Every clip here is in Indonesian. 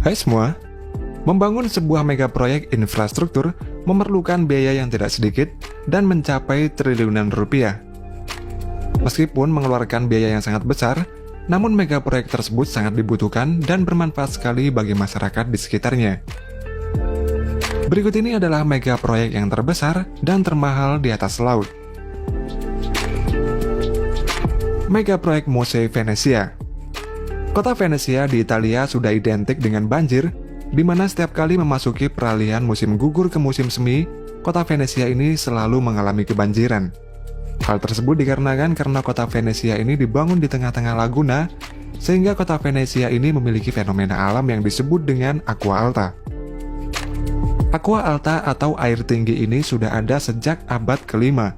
Hai semua, membangun sebuah mega proyek infrastruktur memerlukan biaya yang tidak sedikit dan mencapai triliunan rupiah. Meskipun mengeluarkan biaya yang sangat besar, namun mega proyek tersebut sangat dibutuhkan dan bermanfaat sekali bagi masyarakat di sekitarnya. Berikut ini adalah mega proyek yang terbesar dan termahal di atas laut. Mega proyek Mose Venezia. Kota Venezia di Italia sudah identik dengan banjir, di mana setiap kali memasuki peralihan musim gugur ke musim semi, kota Venezia ini selalu mengalami kebanjiran. Hal tersebut dikarenakan karena kota Venezia ini dibangun di tengah-tengah laguna, sehingga kota Venezia ini memiliki fenomena alam yang disebut dengan aqua alta. Aqua alta atau air tinggi ini sudah ada sejak abad ke-5,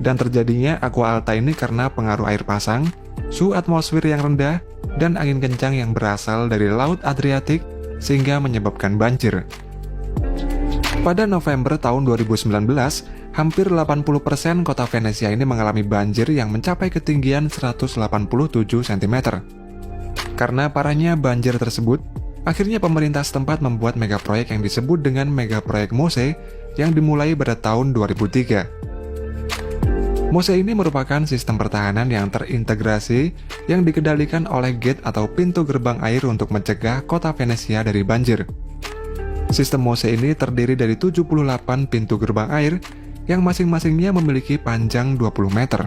dan terjadinya aqua alta ini karena pengaruh air pasang, suhu atmosfer yang rendah, dan angin kencang yang berasal dari Laut Adriatik sehingga menyebabkan banjir. Pada November tahun 2019, hampir 80% kota Venezia ini mengalami banjir yang mencapai ketinggian 187 cm. Karena parahnya banjir tersebut, akhirnya pemerintah setempat membuat mega proyek yang disebut dengan mega proyek Mose yang dimulai pada tahun 2003. Mose ini merupakan sistem pertahanan yang terintegrasi yang dikendalikan oleh gate atau pintu gerbang air untuk mencegah kota Venezia dari banjir. Sistem Mose ini terdiri dari 78 pintu gerbang air yang masing-masingnya memiliki panjang 20 meter.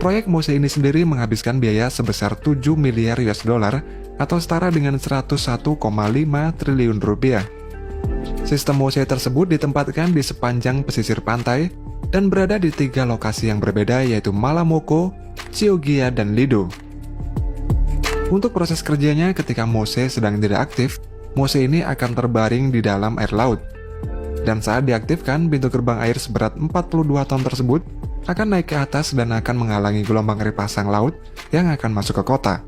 Proyek Mose ini sendiri menghabiskan biaya sebesar 7 miliar US dollar atau setara dengan 101,5 triliun rupiah. Sistem Mose tersebut ditempatkan di sepanjang pesisir pantai dan berada di 3 lokasi yang berbeda, yaitu Malamocco, Chioggia, dan Lido. Untuk proses kerjanya, ketika Mose sedang tidak aktif, Mose ini akan terbaring di dalam air laut. Dan saat diaktifkan, pintu gerbang air seberat 42 ton tersebut akan naik ke atas dan akan menghalangi gelombang air pasang laut yang akan masuk ke kota.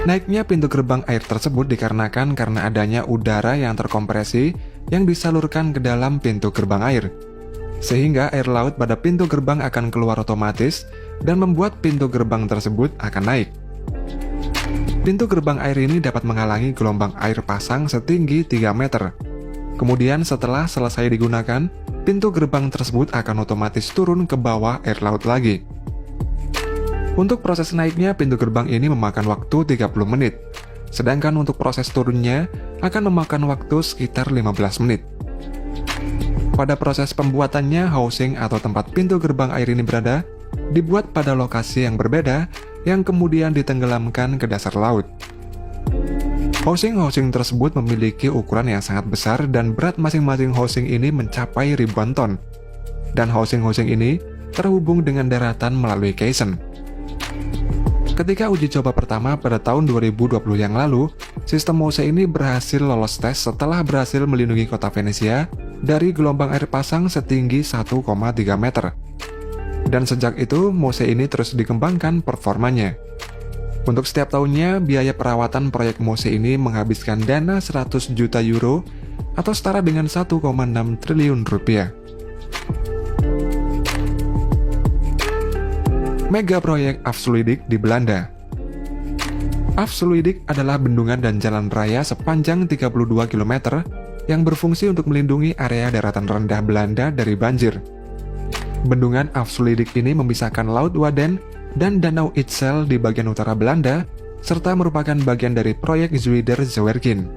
Naiknya pintu gerbang air tersebut dikarenakan karena adanya udara yang terkompresi yang disalurkan ke dalam pintu gerbang air, sehingga air laut pada pintu gerbang akan keluar otomatis dan membuat pintu gerbang tersebut akan naik. Pintu gerbang air ini dapat menghalangi gelombang air pasang setinggi 3 meter. Kemudian setelah selesai digunakan, pintu gerbang tersebut akan otomatis turun ke bawah air laut lagi. Untuk proses naiknya, pintu gerbang ini memakan waktu 30 menit, sedangkan untuk proses turunnya akan memakan waktu sekitar 15 menit. Pada proses pembuatannya, housing atau tempat pintu gerbang air ini berada, dibuat pada lokasi yang berbeda, yang kemudian ditenggelamkan ke dasar laut. Housing tersebut memiliki ukuran yang sangat besar dan berat masing-masing housing ini mencapai ribuan ton. Dan housing ini terhubung dengan daratan melalui caisson. Ketika uji coba pertama pada tahun 2020 yang lalu, sistem Mose ini berhasil lolos tes setelah berhasil melindungi kota Venezia dari gelombang air pasang setinggi 1,3 meter. Dan sejak itu, Mose ini terus dikembangkan performanya. Untuk setiap tahunnya, biaya perawatan proyek Mose ini menghabiskan dana 100 juta euro atau setara dengan 1,6 triliun rupiah. Mega proyek Afsluitdijk di Belanda. Afsluitdijk adalah bendungan dan jalan raya sepanjang 32 km yang berfungsi untuk melindungi area daratan rendah Belanda dari banjir. Bendungan Afsluitdijk ini memisahkan Laut Wadden dan Danau Ixelles di bagian utara Belanda, serta merupakan bagian dari proyek Zuider-Zeewerken.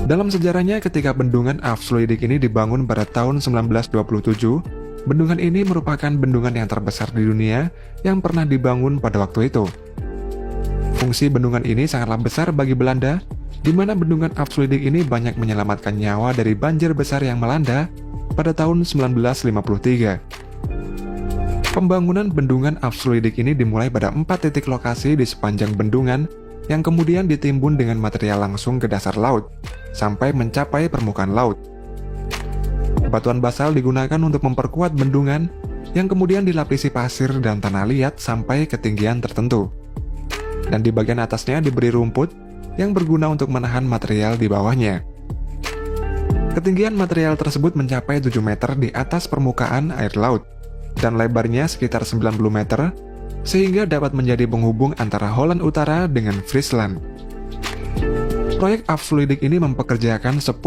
Dalam sejarahnya, ketika bendungan Afsluitdijk ini dibangun pada tahun 1927, bendungan ini merupakan bendungan yang terbesar di dunia yang pernah dibangun pada waktu itu. Fungsi bendungan ini sangatlah besar bagi Belanda, di mana bendungan Afsluitdijk ini banyak menyelamatkan nyawa dari banjir besar yang melanda pada tahun 1953. Pembangunan bendungan Afsluitdijk ini dimulai pada 4 titik lokasi di sepanjang bendungan yang kemudian ditimbun dengan material langsung ke dasar laut, sampai mencapai permukaan laut. Batuan basal digunakan untuk memperkuat bendungan yang kemudian dilapisi pasir dan tanah liat sampai ketinggian tertentu. Dan di bagian atasnya diberi rumput yang berguna untuk menahan material di bawahnya. Ketinggian material tersebut mencapai 7 meter di atas permukaan air laut, dan lebarnya sekitar 90 meter, sehingga dapat menjadi penghubung antara Holland Utara dengan Friesland. Proyek Avfluidic ini mempekerjakan 10.000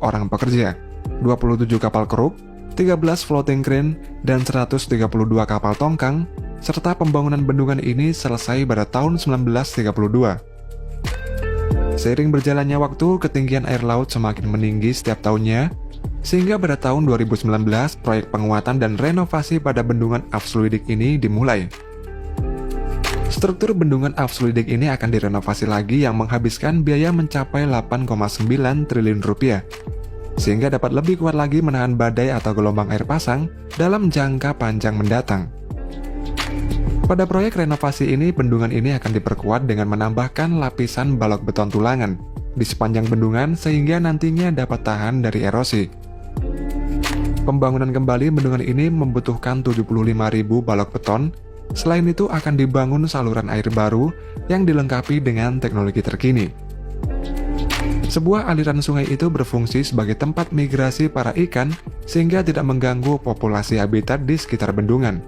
orang pekerja, 27 kapal keruk, 13 floating crane, dan 132 kapal tongkang, serta pembangunan bendungan ini selesai pada tahun 1932. Seiring berjalannya waktu, ketinggian air laut semakin meninggi setiap tahunnya, sehingga pada tahun 2019, proyek penguatan dan renovasi pada bendungan Avfluidic ini dimulai. Struktur bendungan Avfluidic ini akan direnovasi lagi yang menghabiskan biaya mencapai 8,9 triliun rupiah, sehingga dapat lebih kuat lagi menahan badai atau gelombang air pasang dalam jangka panjang mendatang. Pada proyek renovasi ini, bendungan ini akan diperkuat dengan menambahkan lapisan balok beton tulangan di sepanjang bendungan sehingga nantinya dapat tahan dari erosi. Pembangunan kembali bendungan ini membutuhkan 75.000 balok beton. Selain itu akan dibangun saluran air baru yang dilengkapi dengan teknologi terkini. Sebuah aliran sungai itu berfungsi sebagai tempat migrasi para ikan sehingga tidak mengganggu populasi habitat di sekitar bendungan.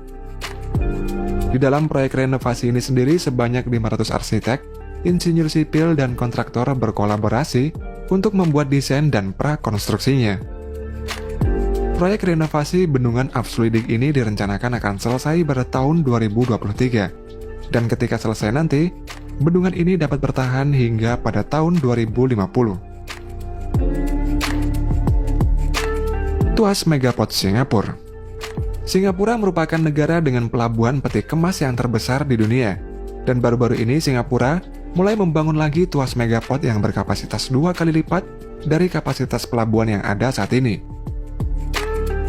Di dalam proyek renovasi ini sendiri sebanyak 500 arsitek, insinyur sipil, dan kontraktor berkolaborasi untuk membuat desain dan prakonstruksinya. Proyek renovasi bendungan Avfluidic ini direncanakan akan selesai pada tahun 2023, dan ketika selesai nanti, bendungan ini dapat bertahan hingga pada tahun 2050. Tuas Megaport Singapura. Singapura merupakan negara dengan pelabuhan peti kemas yang terbesar di dunia, dan baru-baru ini Singapura mulai membangun lagi tuas Megaport yang berkapasitas 2 kali lipat dari kapasitas pelabuhan yang ada saat ini.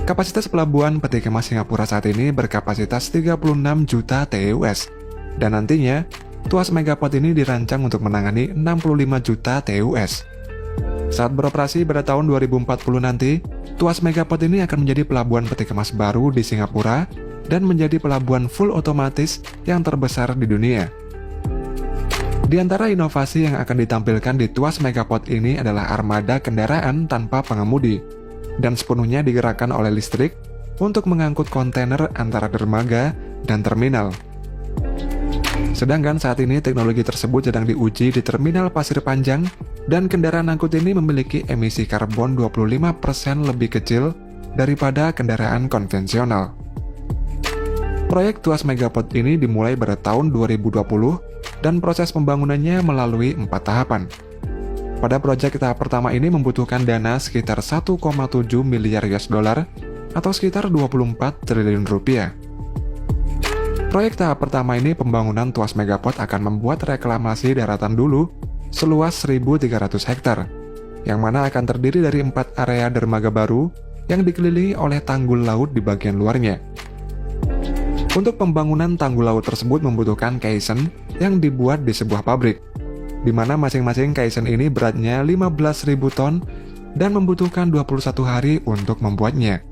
Kapasitas pelabuhan peti kemas Singapura saat ini berkapasitas 36 juta TEU/s, dan nantinya tuas Megaport ini dirancang untuk menangani 65 juta TEU/s. Saat beroperasi pada tahun 2040 nanti, tuas Megaport ini akan menjadi pelabuhan peti kemas baru di Singapura dan menjadi pelabuhan full otomatis yang terbesar di dunia. Di antara inovasi yang akan ditampilkan di tuas Megaport ini adalah armada kendaraan tanpa pengemudi, dan sepenuhnya digerakkan oleh listrik untuk mengangkut kontainer antara dermaga dan terminal. Sedangkan saat ini teknologi tersebut sedang diuji di Terminal Pasir Panjang, dan kendaraan angkut ini memiliki emisi karbon 25% lebih kecil daripada kendaraan konvensional. Proyek tuas Megaport ini dimulai pada tahun 2020 dan proses pembangunannya melalui 4 tahapan. Pada proyek tahap pertama ini membutuhkan dana sekitar 1,7 miliar US dollar atau sekitar 24 triliun rupiah. Proyek tahap pertama ini pembangunan tuas Megaport akan membuat reklamasi daratan dulu seluas 1.300 hektar, yang mana akan terdiri dari 4 area dermaga baru yang dikelilingi oleh tanggul laut di bagian luarnya. Untuk pembangunan tanggul laut tersebut membutuhkan caisson yang dibuat di sebuah pabrik, di mana masing-masing caisson ini beratnya 15.000 ton dan membutuhkan 21 hari untuk membuatnya.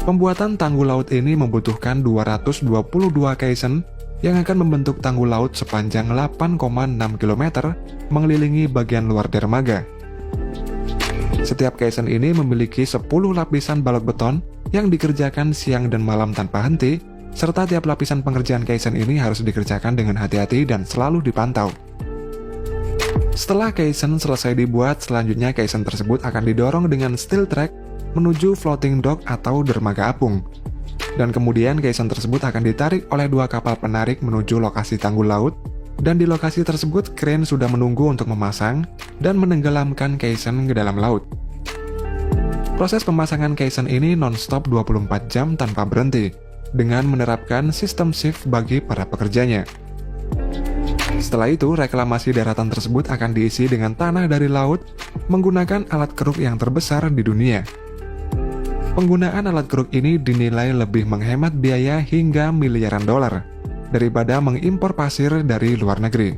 Pembuatan tanggul laut ini membutuhkan 222 caisson yang akan membentuk tanggul laut sepanjang 8,6 km mengelilingi bagian luar dermaga. Setiap caisson ini memiliki 10 lapisan balok beton yang dikerjakan siang dan malam tanpa henti, serta tiap lapisan pengerjaan caisson ini harus dikerjakan dengan hati-hati dan selalu dipantau. Setelah caisson selesai dibuat, selanjutnya caisson tersebut akan didorong dengan steel track menuju floating dock atau dermaga apung. Dan kemudian caisson tersebut akan ditarik oleh 2 kapal penarik menuju lokasi tanggul laut, dan di lokasi tersebut crane sudah menunggu untuk memasang dan menenggelamkan caisson ke dalam laut. Proses pemasangan caisson ini non-stop 24 jam tanpa berhenti, dengan menerapkan sistem shift bagi para pekerjanya. Setelah itu, reklamasi daratan tersebut akan diisi dengan tanah dari laut menggunakan alat keruk yang terbesar di dunia. Penggunaan alat keruk ini dinilai lebih menghemat biaya hingga miliaran dolar daripada mengimpor pasir dari luar negeri.